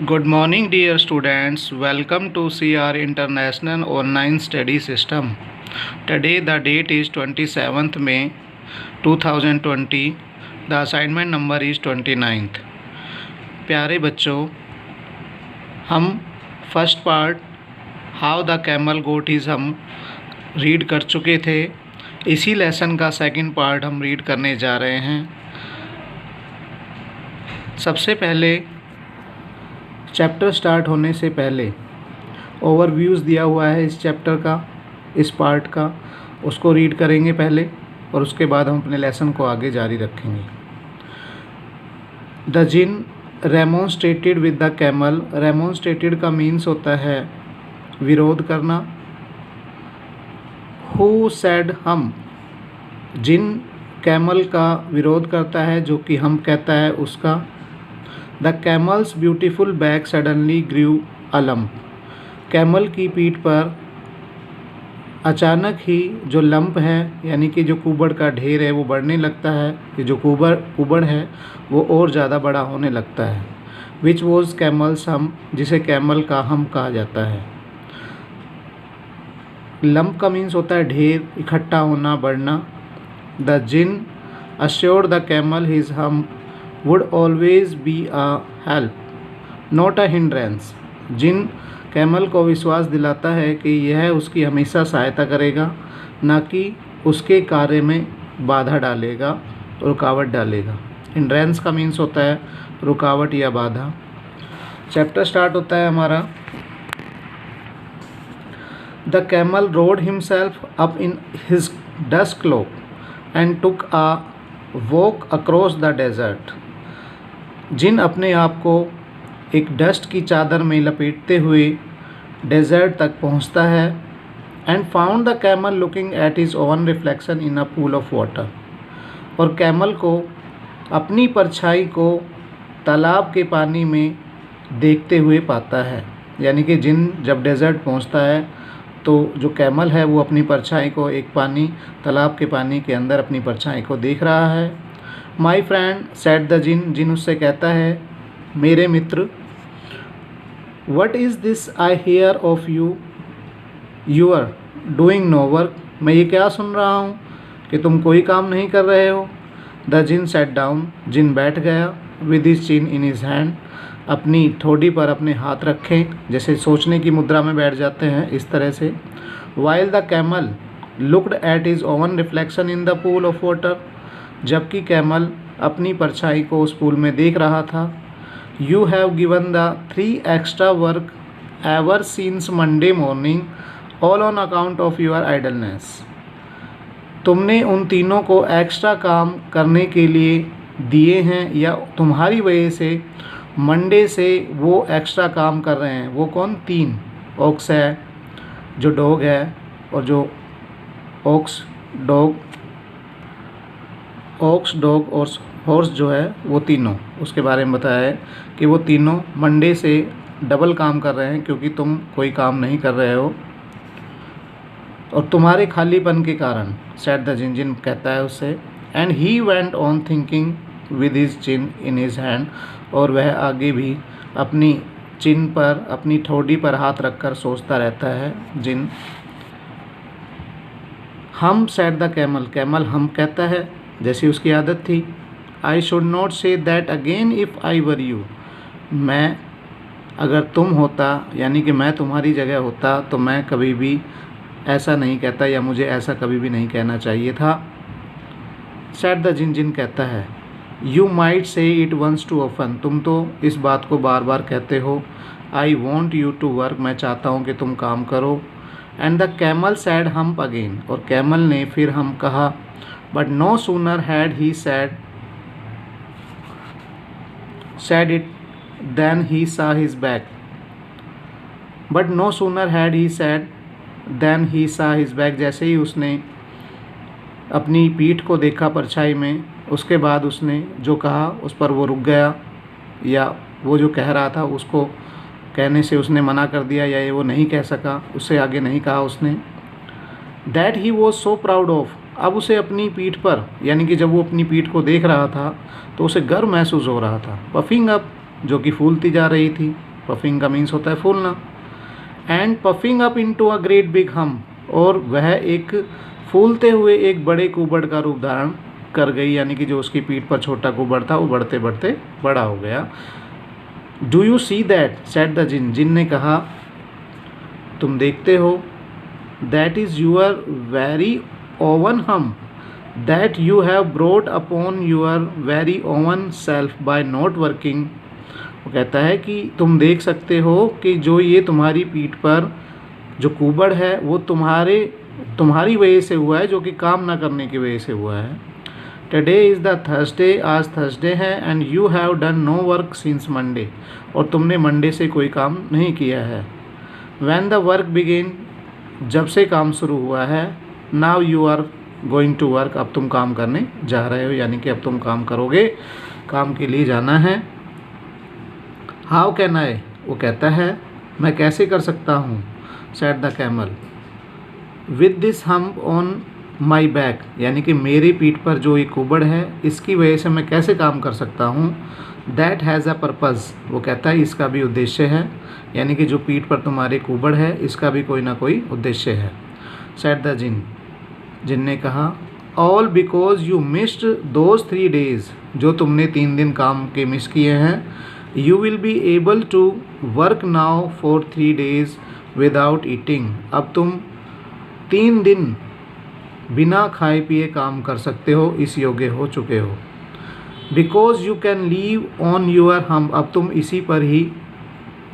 Good morning, dear students. Welcome to CR International Online Study System. Today, the date is 27th May 2020. The assignment number is 29th. प्यारे बच्चों, हम first part how the camel goat is हम read कर चुके थे। इसी lesson का second part हम रीड करने जा रहे हैं। सबसे पहले चैप्टर स्टार्ट होने से पहले ओवरव्यूज़ दिया हुआ है इस चैप्टर का, इस पार्ट का, उसको रीड करेंगे पहले और उसके बाद हम अपने लेसन को आगे जारी रखेंगे। The jinn remonstrated with the camel. Remonstrated का मीन्स होता है विरोध करना। हु सेड हम। जिन कैमल का विरोध करता है, जो कि हम कहता है उसका। The camels beautiful back suddenly grew a lump. Camel की पीठ पर अचानक ही जो लंप है यानी कि जो कुबड़ का ढेर है वो बढ़ने लगता है। कि जो कुबड़ है वो और ज़्यादा बड़ा होने लगता है। विच वॉज कैमल्स हम, जिसे कैमल का हम कहा जाता है। लंप का मीन्स होता है ढेर, इकट्ठा होना, बढ़ना। The Djinn assured the camel his hump would always be a help, not a hindrance. जिन कैमल को विश्वास दिलाता है कि यह उसकी हमेशा सहायता करेगा, ना कि उसके कार्य में बाधा डालेगा, रुकावट डालेगा। हिंड्रेंस का मीन्स होता है रुकावट या बाधा। चैप्टर स्टार्ट होता है हमारा। The camel rolled himself up in his dust cloak and took a walk across the desert. Jinn अपने आप को एक डस्ट की चादर में लपेटते हुए डेजर्ट तक पहुंचता है। And found the camel looking at his own reflection in a pool of water. और कैमल को अपनी परछाई को तालाब के पानी में देखते हुए पाता है। यानी कि जिन जब डेजर्ट पहुंचता है तो जो कैमल है वो अपनी परछाई को एक तालाब के पानी के अंदर अपनी परछाई को देख रहा है। My friend said the jinn. Jinn उससे कहता है मेरे मित्र। What is this I hear of you, you are doing no work. मैं ये क्या सुन रहा हूँ कि तुम कोई काम नहीं कर रहे हो। The jinn sat down. Jinn बैठ गया। With his chin in his hand. अपनी ठोड़ी पर अपने हाथ रखें, जैसे सोचने की मुद्रा में बैठ जाते हैं, इस तरह से। While the camel looked at his oven reflection in the pool of water. जबकि कैमल अपनी परछाई को उस पूल में देख रहा था। You have given the 3 extra work ever since Monday morning all on account of your idleness. तुमने उन तीनों को एक्स्ट्रा काम करने के लिए दिए हैं या तुम्हारी वजह से मंडे से वो एक्स्ट्रा काम कर रहे हैं। वो कौन? 3 ऑक्स है, जो डॉग है, और जो ऑक्स डॉग और हॉर्स जो है वो तीनों, उसके बारे में बताया है कि वो तीनों मंडे से डबल काम कर रहे हैं क्योंकि तुम कोई काम नहीं कर रहे हो और तुम्हारे खालीपन के कारण। Said the jinn. जिन कहता है उससे। And he went on thinking with his chin in his hand. और वह आगे भी अपनी चिन पर, अपनी ठोड़ी पर हाथ रखकर सोचता रहता है। जिन। हम सेड द कैमल। कैमल हम कहता है जैसी उसकी आदत थी। I should not say that again if I were you. मैं अगर तुम होता, यानी कि मैं तुम्हारी जगह होता, तो मैं कभी भी ऐसा नहीं कहता या मुझे ऐसा कभी भी नहीं कहना चाहिए था। Said the jinn. जिन कहता है you might say it once too often तो इस बात को बार बार कहते हो। I want you to work. मैं चाहता हूँ कि तुम काम करो। And the camel said humph again. और कैमल ने फिर हम कहा। But no sooner had he said it then he saw his back. But no sooner had he said then he saw his back। जैसे ही उसने अपनी पीठ को देखा परछाई में, उसके बाद उसने जो कहा उस पर वो रुक गया, या वो जो कह रहा था उसको कहने से उसने मना कर दिया, या ये वो नहीं कह सका, उससे आगे नहीं कहा उसने। That he was so proud of. अब उसे अपनी पीठ पर, यानी कि जब वो अपनी पीठ को देख रहा था तो उसे गर्व महसूस हो रहा था। पफिंग अप, जो कि फूलती जा रही थी। पफिंग का मीन्स होता है फूलना। And puffing up into a great big हम, और वह एक फूलते हुए एक बड़े कुबड़ का रूप धारण कर गई, यानी कि जो उसकी पीठ पर छोटा कुबड़ था वो बढ़ते बढ़ते बड़ा हो गया। Do you see that said the jinn, jinn ने कहा तुम देखते हो, that is your very own hump, that you have brought upon your very own self by not working. वो कहता है कि तुम देख सकते हो कि जो ये तुम्हारी पीठ पर जो कुबड़ है वो तुम्हारी वजह से हुआ है, जो कि काम ना करने की वजह से हुआ है। टुडे इज़ द थर्सडे, आज थर्सडे है, and you have done no work since Monday, और तुमने मंडे से कोई काम नहीं किया है। व्हेन द वर्क बिगिन, जब से काम शुरू हुआ है। Now you are going to work, अब तुम काम करने जा रहे हो, यानी कि अब तुम काम करोगे, काम के लिए जाना है। हाउ कैन आई, वो कहता है मैं कैसे कर सकता हूँ। Said the camel, with this hump on my back, यानी कि मेरी पीठ पर जो ये कुबड़ है इसकी वजह से मैं कैसे काम कर सकता हूँ। दैट हैज़ अ पर्पज़, वो कहता है इसका भी उद्देश्य है, यानी कि जो पीठ पर तुम्हारे कुबड़ है इसका भी कोई ना कोई उद्देश्य है। सेड द जिन, जिन ने कहा, all because you missed those 3 days, जो तुमने 3 दिन काम के मिस किए हैं। You will be able to work now for 3 days without eating, अब तुम 3 दिन बिना खाए पिए काम कर सकते हो, इस योग्य हो चुके हो। Because you can live on your humph, अब तुम इसी पर ही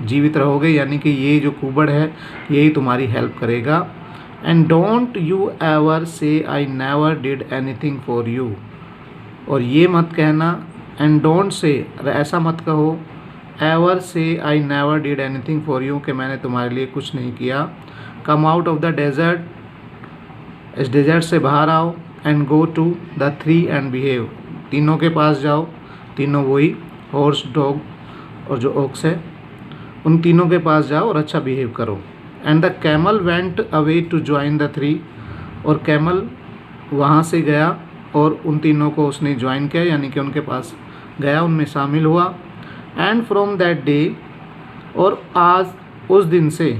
जीवित रहोगे, यानी कि ये जो कुबड़ है यही तुम्हारी हेल्प करेगा। एंड डोंट यू एवर से I never did anything for you, और ये मत कहना, एंड डोंट से, ऐसा मत कहो, एवर से I never did anything for you, कि मैंने तुम्हारे लिए कुछ नहीं किया। Come out of the desert, इस डेजर्ट से बाहर आओ। And go to the 3 and behave, तीनों के पास जाओ, तीनों वही हॉर्स, डॉग और जो ओक्स है, उन तीनों के पास जाओ और अच्छा बिहेव करो। And the camel went away to join the 3, और कैमल वहाँ से गया और उन तीनों को उसने ज्वाइन किया, यानी कि उनके पास गया, उनमें शामिल हुआ। एंड फ्रॉम दैट डे, और आज उस दिन से,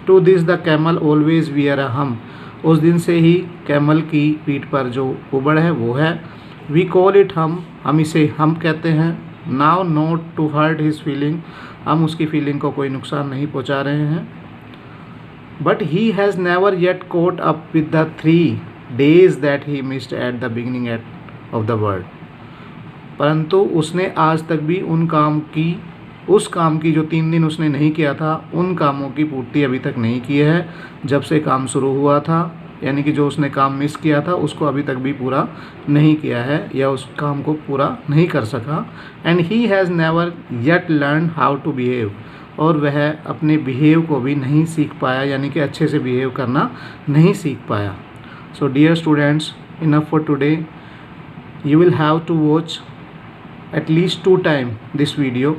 to this the camel always wear a hump, उस दिन से ही कैमल की पीठ पर जो कुबड़ है वो है। वी कॉल इट हम इसे हम कहते हैं। Now not to hurt his feeling, हम उसकी फीलिंग को कोई नुकसान नहीं पहुंचा रहे हैं। But he has never yet caught up with the 3 days that he missed at the beginning of the world, परंतु उसने आज तक भी उस काम की जो 3 दिन उसने नहीं किया था, उन कामों की पूर्ति अभी तक नहीं की है जब से काम शुरू हुआ था, यानी कि जो उसने काम मिस किया था उसको अभी तक भी पूरा नहीं किया है, या उस काम को पूरा नहीं कर सका। And he has never yet learn how to behave, और वह अपने बिहेव को भी नहीं सीख पाया, यानी कि अच्छे से बिहेव करना नहीं सीख पाया। So dear students, enough for today, you will have to watch at least 2 times this video.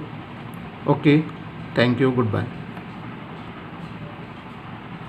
Okay, thank you, goodbye.